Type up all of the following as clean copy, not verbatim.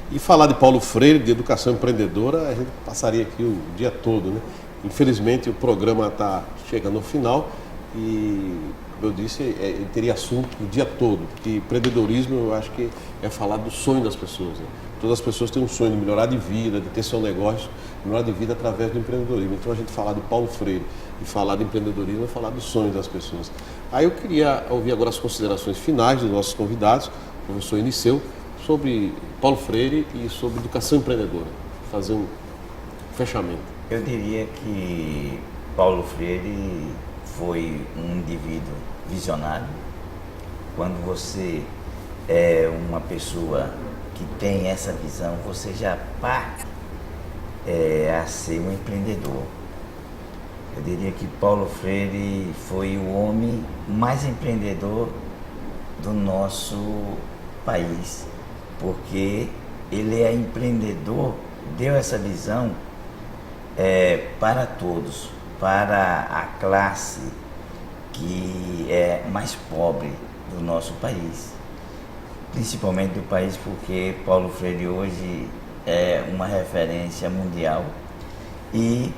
E falar de Paulo Freire, de educação empreendedora, a gente passaria aqui o dia todo, né? Infelizmente o programa está chegando ao final e, como eu disse, ele teria assunto o dia todo, porque empreendedorismo eu acho que é falar do sonho das pessoas, né? Todas as pessoas têm um sonho de melhorar de vida, de ter seu negócio, melhorar de vida através do empreendedorismo. Então a gente falar de Paulo Freire e falar de empreendedorismo é falar dos sonhos das pessoas. Aí eu queria ouvir agora as considerações finais dos nossos convidados, o professor Iniceu, sobre Paulo Freire e sobre educação empreendedora. Fazer um fechamento. Eu diria que Paulo Freire foi um indivíduo visionário. Quando você é uma pessoa que tem essa visão, você já parte a ser um empreendedor. Eu diria que Paulo Freire foi o homem mais empreendedor do nosso país, porque ele é empreendedor, deu essa visão para todos, para a classe que é mais pobre do nosso país, principalmente do país, porque Paulo Freire hoje é uma referência mundial e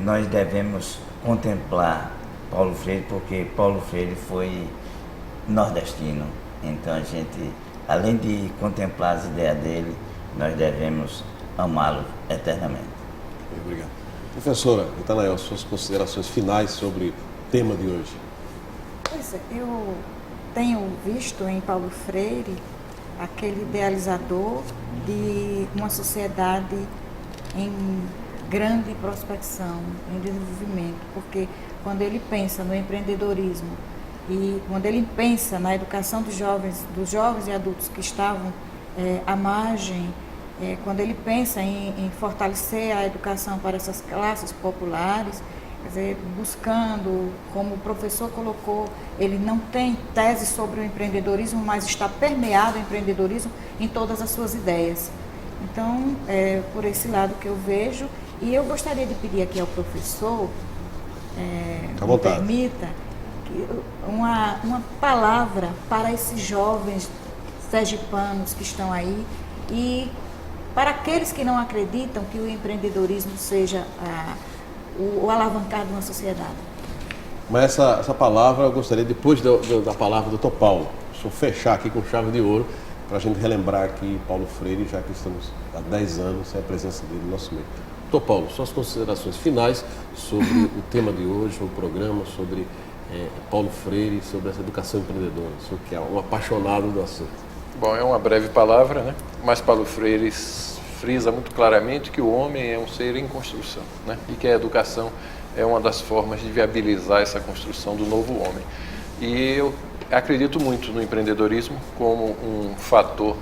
nós devemos contemplar Paulo Freire, porque Paulo Freire foi nordestino. Então a gente, além de contemplar as ideias dele, nós devemos amá-lo eternamente. Obrigado. Professora Natanael, suas considerações finais sobre o tema de hoje. Pois é, eu tenho visto em Paulo Freire aquele idealizador de uma sociedade em grande prospecção, em desenvolvimento, porque quando ele pensa no empreendedorismo e quando ele pensa na educação dos jovens e adultos que estavam à margem, quando ele pensa em fortalecer a educação para essas classes populares, quer dizer, buscando, como o professor colocou, ele não tem tese sobre o empreendedorismo, mas está permeado o empreendedorismo em todas as suas ideias. Então, por esse lado que eu vejo, e eu gostaria de pedir aqui ao professor, me permita, uma palavra para esses jovens sergipanos que estão aí e para aqueles que não acreditam que o empreendedorismo seja o alavancar de uma sociedade. Mas essa palavra eu gostaria, depois da palavra do Dr. Paulo, deixa eu fechar aqui com chave de ouro, para a gente relembrar aqui Paulo Freire, já que estamos há 10 anos sem a presença dele no nosso meio. Dr. Paulo, suas considerações finais sobre o tema de hoje, o programa, sobre Paulo Freire, sobre essa educação empreendedora, o senhor que é um apaixonado do assunto. Bom, é uma breve palavra, né? Mas Paulo Freire frisa muito claramente que o homem é um ser em construção, né? E que a educação é uma das formas de viabilizar essa construção do novo homem. E eu acredito muito no empreendedorismo como um fator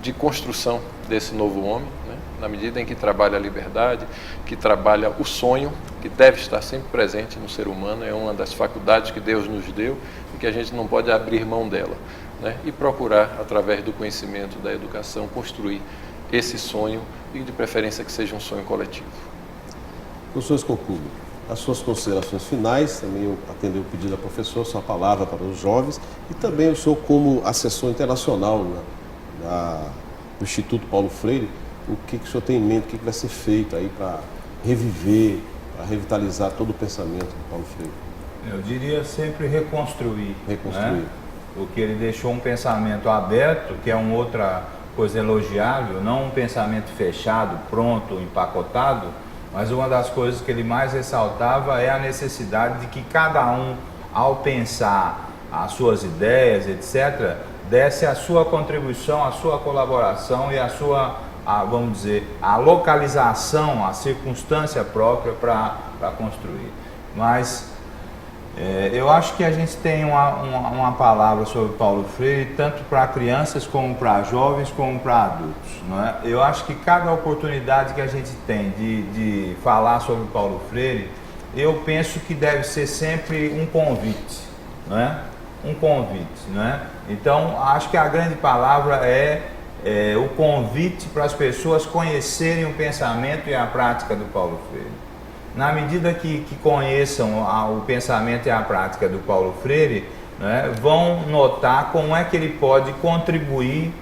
de construção desse novo homem, né? Na medida em que trabalha a liberdade, que trabalha o sonho, que deve estar sempre presente no ser humano, é uma das faculdades que Deus nos deu e que a gente não pode abrir mão dela, né? E procurar, através do conhecimento, da educação, construir esse sonho e, de preferência, que seja um sonho coletivo. Professores, concluem. As suas considerações finais, também eu atender o pedido da professora, sua palavra para os jovens e também o senhor como assessor internacional do Instituto Paulo Freire, o que o senhor tem em mente, o que vai ser feito aí para reviver, para revitalizar todo o pensamento do Paulo Freire? Eu diria sempre reconstruir. Reconstruir. Né? Porque ele deixou um pensamento aberto, que é uma outra coisa elogiável, não um pensamento fechado, pronto, empacotado, mas uma das coisas que ele mais ressaltava é a necessidade de que cada um, ao pensar as suas ideias, etc., desse a sua contribuição, a sua colaboração e vamos dizer, a localização, a circunstância própria para construir. Mas eu acho que a gente tem uma palavra sobre Paulo Freire, tanto para crianças, como para jovens, como para adultos. Não é? Eu acho que cada oportunidade que a gente tem de falar sobre Paulo Freire, eu penso que deve ser sempre um convite. Não é? Um convite. Não é? Então, acho que a grande palavra é o convite para as pessoas conhecerem o pensamento e a prática do Paulo Freire. Na medida que conheçam o pensamento e a prática do Paulo Freire, né, vão notar como é que ele pode contribuir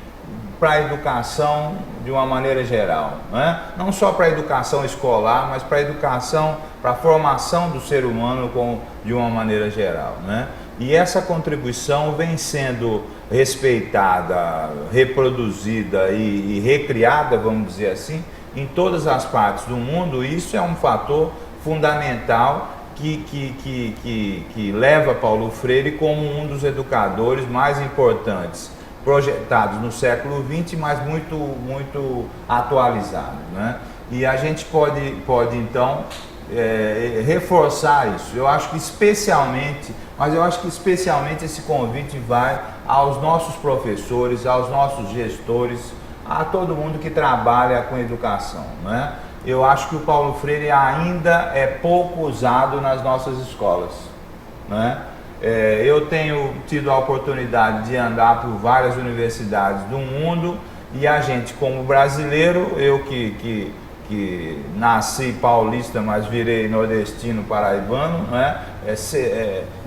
para a educação de uma maneira geral, né? Não só para a educação escolar, mas para a educação, para a formação do ser humano de uma maneira geral, né? E essa contribuição vem sendo respeitada, reproduzida e recriada, vamos dizer assim, em todas as partes do mundo. E isso é um fator fundamental que leva Paulo Freire como um dos educadores mais importantes, projetados no século XX, mas muito atualizados, né? E a gente pode então reforçar isso. Eu acho que especialmente esse convite vai aos nossos professores, aos nossos gestores, a todo mundo que trabalha com educação, né? Eu acho que o Paulo Freire ainda é pouco usado nas nossas escolas, né? Eu tenho tido a oportunidade de andar por várias universidades do mundo e a gente, como brasileiro, eu que nasci paulista, mas virei nordestino paraibano, né?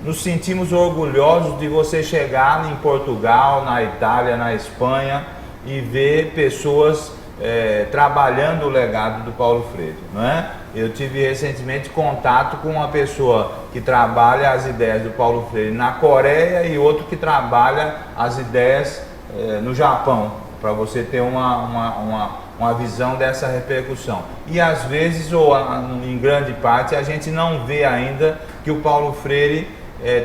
Nos sentimos orgulhosos de você chegar em Portugal, na Itália, na Espanha e ver pessoas trabalhando o legado do Paulo Freire, né? Eu tive recentemente contato com uma pessoa que trabalha as ideias do Paulo Freire na Coreia e outro que trabalha as ideias no Japão, para você ter uma visão dessa repercussão. E às vezes, ou em grande parte, a gente não vê ainda que o Paulo Freire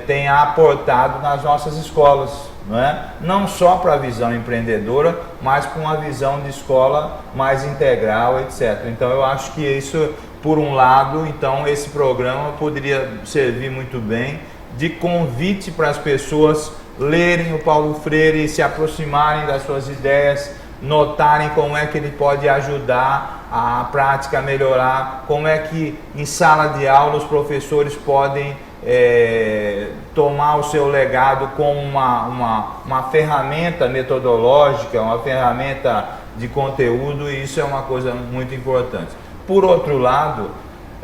tenha aportado nas nossas escolas, não é? Não só para a visão empreendedora, mas com uma visão de escola mais integral, etc. Então eu acho que isso, por um lado, então esse programa poderia servir muito bem de convite para as pessoas lerem o Paulo Freire, se aproximarem das suas ideias, notarem como é que ele pode ajudar a prática a melhorar, como é que em sala de aula os professores podem tomar o seu legado como uma ferramenta metodológica, uma ferramenta de conteúdo, e isso é uma coisa muito importante. Por outro lado,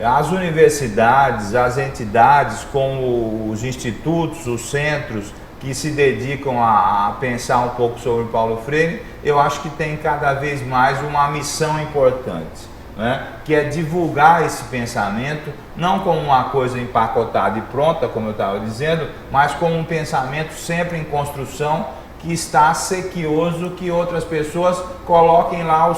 as universidades, as entidades como os institutos, os centros que se dedicam a pensar um pouco sobre o Paulo Freire, eu acho que tem cada vez mais uma missão importante, né? Que é divulgar esse pensamento, não como uma coisa empacotada e pronta, como eu estava dizendo, mas como um pensamento sempre em construção, que está sequioso que outras pessoas coloquem lá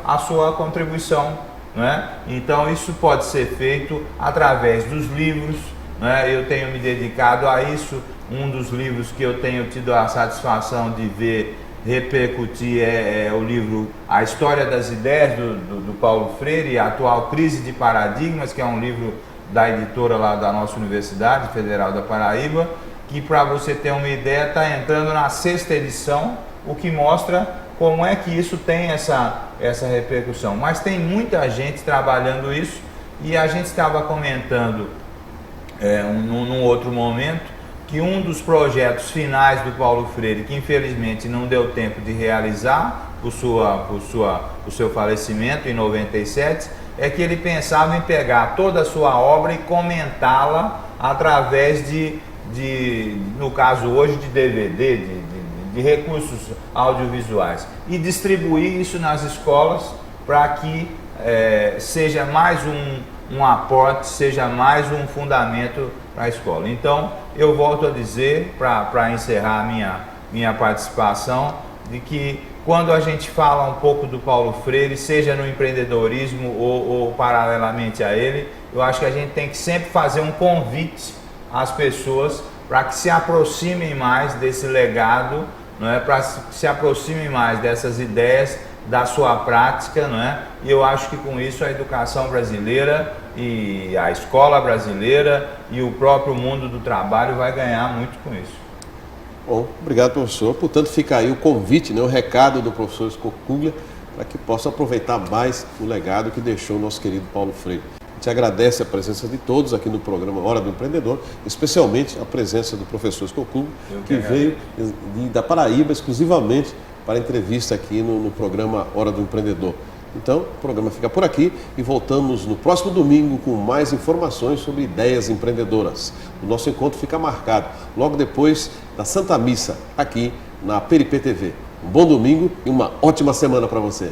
a sua contribuição, né? Então isso pode ser feito através dos livros, né? Eu tenho me dedicado a isso. Um dos livros que eu tenho tido a satisfação de ver repercutir é o livro A História das Ideias do Paulo Freire, a atual crise de paradigmas, que é um livro da editora lá da nossa Universidade Federal da Paraíba, que, para você ter uma ideia, está entrando na 6ª edição, o que mostra como é que isso tem essa repercussão. Mas tem muita gente trabalhando isso, e a gente estava comentando num outro momento que um dos projetos finais do Paulo Freire, que infelizmente não deu tempo de realizar por seu falecimento em 97, é que ele pensava em pegar toda a sua obra e comentá-la através no caso hoje, de DVD, de recursos audiovisuais, e distribuir isso nas escolas para que seja mais um aporte, seja mais um fundamento para a escola. Então, eu volto a dizer, para encerrar a minha participação, de que quando a gente fala um pouco do Paulo Freire, seja no empreendedorismo ou paralelamente a ele, eu acho que a gente tem que sempre fazer um convite às pessoas para que se aproximem mais desse legado, não é? Para que se aproximem mais dessas ideias, da sua prática, não é? E eu acho que com isso a educação brasileira e a escola brasileira e o próprio mundo do trabalho vai ganhar muito com isso. Bom, obrigado, professor. Portanto, fica aí o convite, né, o recado do professor Escocuglia, para que possa aproveitar mais o legado que deixou o nosso querido Paulo Freire. A gente agradece a presença de todos aqui no programa Hora do Empreendedor, especialmente a presença do professor Escocuglia, que veio da Paraíba exclusivamente para a entrevista aqui no programa Hora do Empreendedor. Então, o programa fica por aqui e voltamos no próximo domingo com mais informações sobre ideias empreendedoras. O nosso encontro fica marcado logo depois da Santa Missa, aqui na Peripê TV. Um bom domingo e uma ótima semana para você.